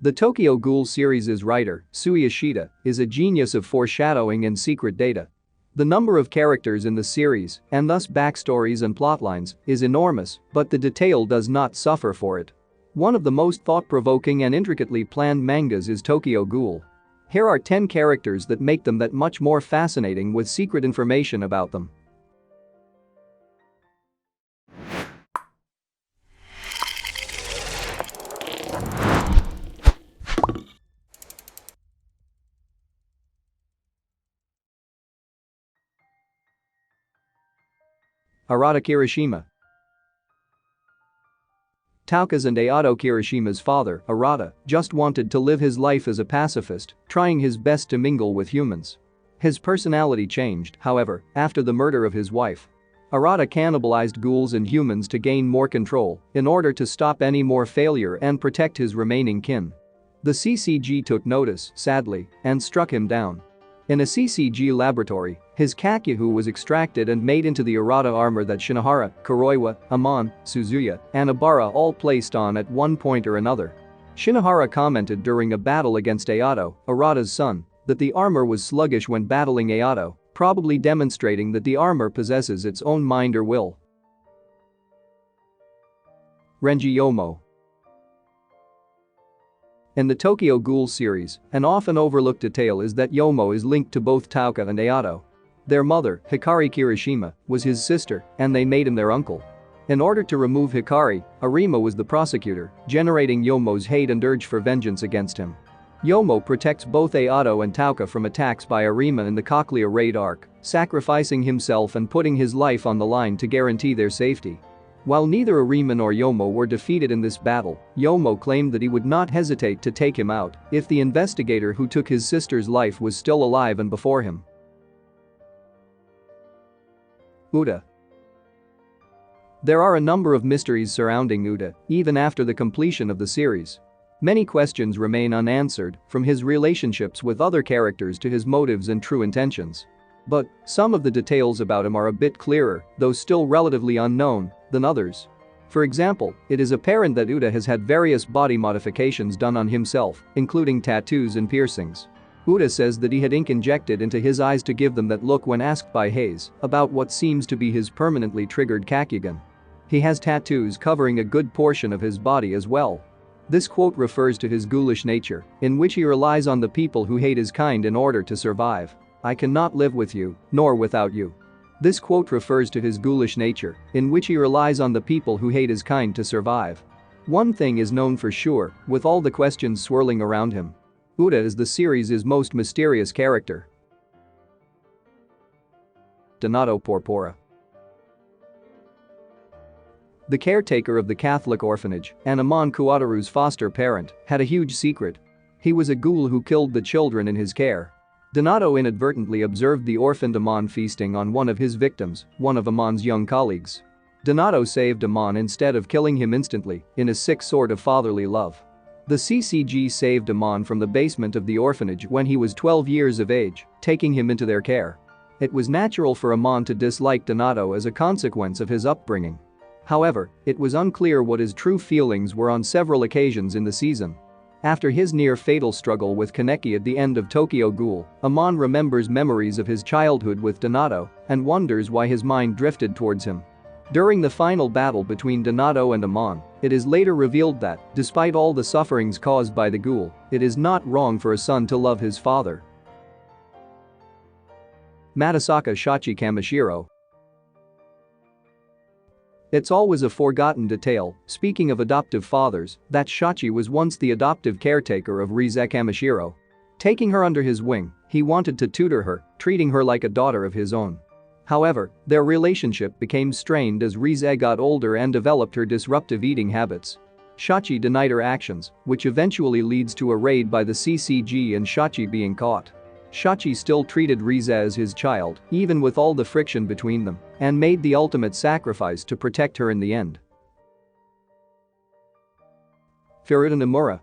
The Tokyo Ghoul series' writer, Sui Ishida, is a genius of foreshadowing and secret data. The number of characters in the series, and thus backstories and plotlines, is enormous, but the detail does not suffer for it. One of the most thought-provoking and intricately planned mangas is Tokyo Ghoul. Here are 10 characters that make them that much more fascinating with secret information about them. Arata Kirishima. Touka's and Ayato Kirishima's father, Arata, just wanted to live his life as a pacifist, trying his best to mingle with humans. His personality changed, however, after the murder of his wife. Arata cannibalized ghouls and humans to gain more control in order to stop any more failure and protect his remaining kin. The CCG took notice, sadly, and struck him down. In a CCG laboratory, his Kakyohu was extracted and made into the Arata armor that Shinohara, Kuroiwa, Amon, Suzuya, and Abara all placed on at one point or another. Shinohara commented during a battle against Ayato, Arata's son, that the armor was sluggish when battling Ayato, probably demonstrating that the armor possesses its own mind or will. Renji Yomo. In the Tokyo Ghoul series, an often overlooked detail is that Yomo is linked to both Touka and Ayato. Their mother, Hikari Kirishima, was his sister, and they made him their uncle. In order to remove Hikari, ARIMA was the prosecutor, generating Yomo's hate and urge for vengeance against him. Yomo protects both Ayato and Touka from attacks by ARIMA in the Cochlea raid arc, sacrificing himself and putting his life on the line to guarantee their safety. While neither ARIMA nor Yomo were defeated in this battle, Yomo claimed that he would not hesitate to take him out if the investigator who took his sister's life was still alive and before him. Uta. There are a number of mysteries surrounding Uta, even after the completion of the series. Many questions remain unanswered, from his relationships with other characters to his motives and true intentions. But some of the details about him are a bit clearer, though still relatively unknown, than others. For example, it is apparent that Uta has had various body modifications done on himself, including tattoos and piercings. Uta says that he had ink injected into his eyes to give them that look when asked by Hayes about what seems to be his permanently triggered Kakugan. He has tattoos covering a good portion of his body as well. This quote refers to his ghoulish nature, in which he relies on the people who hate his kind in order to survive. I cannot live with you, nor without you. This quote refers to his ghoulish nature, in which he relies on the people who hate his kind to survive. One thing is known for sure, with all the questions swirling around him. Uta is the series' most mysterious character. Donato Porpora. The caretaker of the Catholic orphanage, and Amon Kuwataru's foster parent, had a huge secret. He was a ghoul who killed the children in his care. Donato inadvertently observed the orphaned Amon feasting on one of his victims, one of Amon's young colleagues. Donato saved Amon instead of killing him instantly, in a sick sort of fatherly love. The CCG saved Amon from the basement of the orphanage when he was 12 years of age, taking him into their care. It was natural for Amon to dislike Donato as a consequence of his upbringing. However, it was unclear what his true feelings were on several occasions in the season. After his near-fatal struggle with KANEKI at the end of Tokyo Ghoul, Amon remembers memories of his childhood with Donato and wonders why his mind drifted towards him. During the final battle between Donato and Amon, it is later revealed that, despite all the sufferings caused by the ghoul, it is not wrong for a son to love his father. Matasaka Shachi Kamishiro. It's always a forgotten detail, speaking of adoptive fathers, that Shachi was once the adoptive caretaker of Rise Kamishiro. Taking her under his wing, he wanted to tutor her, treating her like a daughter of his own. However, their relationship became strained as Rise got older and developed her disruptive eating habits. Shachi denied her actions, which eventually leads to a raid by the CCG and Shachi being caught. Shachi still treated Rise as his child, even with all the friction between them, and made the ultimate sacrifice to protect her in the end. Furuta Nomura.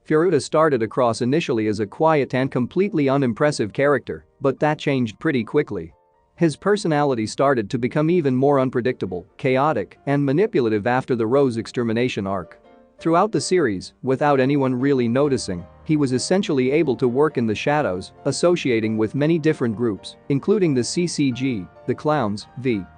Furuta started across initially as a quiet and completely unimpressive character, but that changed pretty quickly. His personality started to become even more unpredictable, chaotic, and manipulative after the Rose extermination arc. Throughout the series, without anyone really noticing, he was essentially able to work in the shadows, associating with many different groups, including the CCG, the Clowns,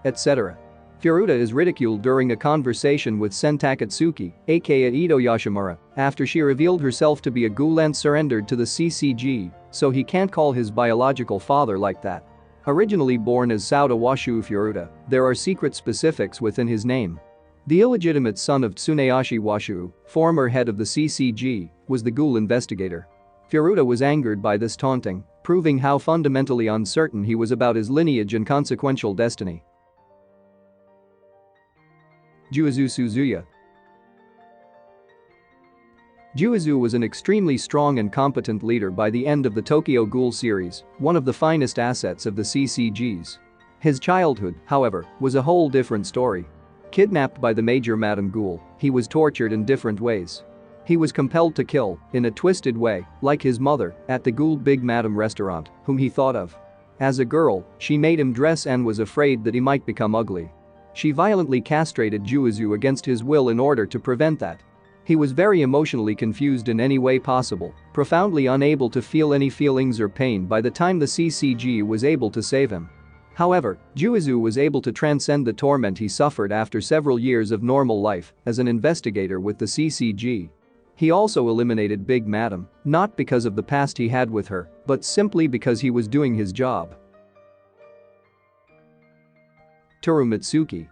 etc. Furuta is ridiculed during a conversation with Sen Takatsuki, aka Ito Yashimura, after she revealed herself to be a ghoul and surrendered to the CCG, so he can't call his biological father like that. Originally born as Sauda Washu Furuta, there are secret specifics within his name. The illegitimate son of Tsuneyoshi Washu, former head of the CCG, was the ghoul investigator. Furuta was angered by this taunting, proving how fundamentally uncertain he was about his lineage and consequential destiny. Juuzou Suzuya. Juuzou was an extremely strong and competent leader by the end of the Tokyo Ghoul series, one of the finest assets of the CCGs. His childhood, however, was a whole different story. Kidnapped by the Major Madame Ghoul, he was tortured in different ways. He was compelled to kill, in a twisted way, like his mother, at the Ghoul Big Madame restaurant, whom he thought of. As a girl, she made him dress and was afraid that he might become ugly. She violently castrated Juuzou against his will in order to prevent that. He was very emotionally confused in any way possible, profoundly unable to feel any feelings or pain by the time the CCG was able to save him. However, Juuzou was able to transcend the torment he suffered after several years of normal life as an investigator with the CCG. He also eliminated Big Madam, not because of the past he had with her, but simply because he was doing his job. Toru Mitsuki.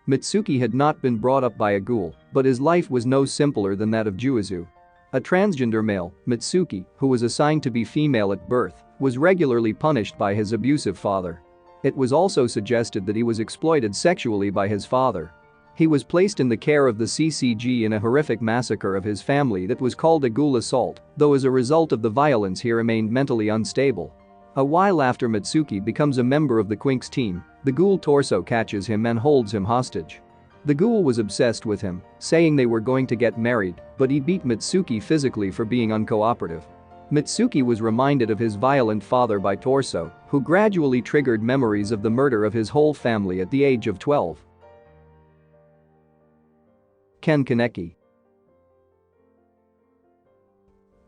Mitsuki had not been brought up by a ghoul, but his life was no simpler than that of Juuzou. A transgender male, Mitsuki, who was assigned to be female at birth, was regularly punished by his abusive father. It was also suggested that he was exploited sexually by his father. He was placed in the care of the CCG in a horrific massacre of his family that was called a ghoul assault, though as a result of the violence he remained mentally unstable. A while after Mitsuki becomes a member of the Quink's team, the ghoul Torso catches him and holds him hostage. The ghoul was obsessed with him, saying they were going to get married, but he beat Mitsuki physically for being uncooperative. Mitsuki was reminded of his violent father by Torso, who gradually triggered memories of the murder of his whole family at the age of 12. KANEKI.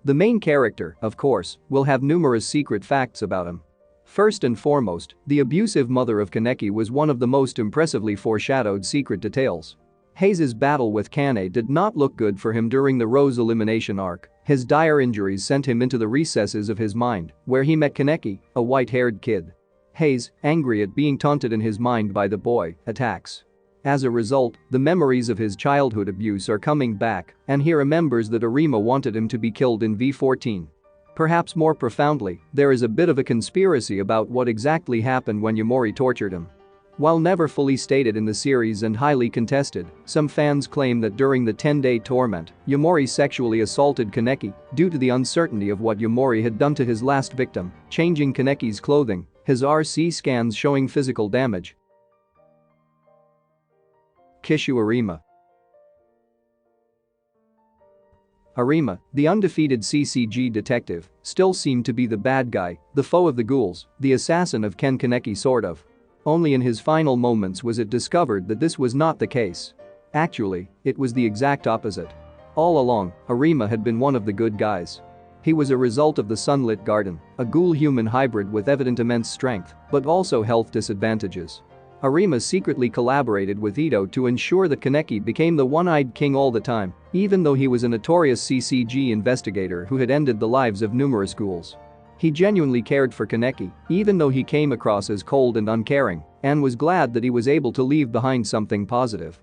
The main character, of course, will have numerous secret facts about him. First and foremost, the abusive mother of KANEKI was one of the most impressively foreshadowed secret details. Hayes' battle with Kane did not look good for him during the Rose elimination arc. His dire injuries sent him into the recesses of his mind, where he met KANEKI, a white-haired kid. Hayes, angry at being taunted in his mind by the boy, attacks. As a result, the memories of his childhood abuse are coming back, and he remembers that ARIMA wanted him to be killed in V14. Perhaps more profoundly, there is a bit of a conspiracy about what exactly happened when Yamori tortured him. While never fully stated in the series and highly contested, some fans claim that during the 10-day torment, Yamori sexually assaulted KANEKI due to the uncertainty of what Yamori had done to his last victim, changing KANEKI's clothing, his RC scans showing physical damage. Kishu ARIMA. ARIMA, the undefeated CCG detective, still seemed to be the bad guy, the foe of the ghouls, the assassin of KANEKI sort of. Only in his final moments was it discovered that this was not the case. Actually, it was the exact opposite. All along, ARIMA had been one of the good guys. He was a result of the Sunlit Garden, a ghoul-human hybrid with evident immense strength, but also health disadvantages. ARIMA secretly collaborated with Ito to ensure that KANEKI became the one-eyed king all the time, even though he was a notorious CCG investigator who had ended the lives of numerous ghouls. He genuinely cared for KANEKI, even though he came across as cold and uncaring, and was glad that he was able to leave behind something positive.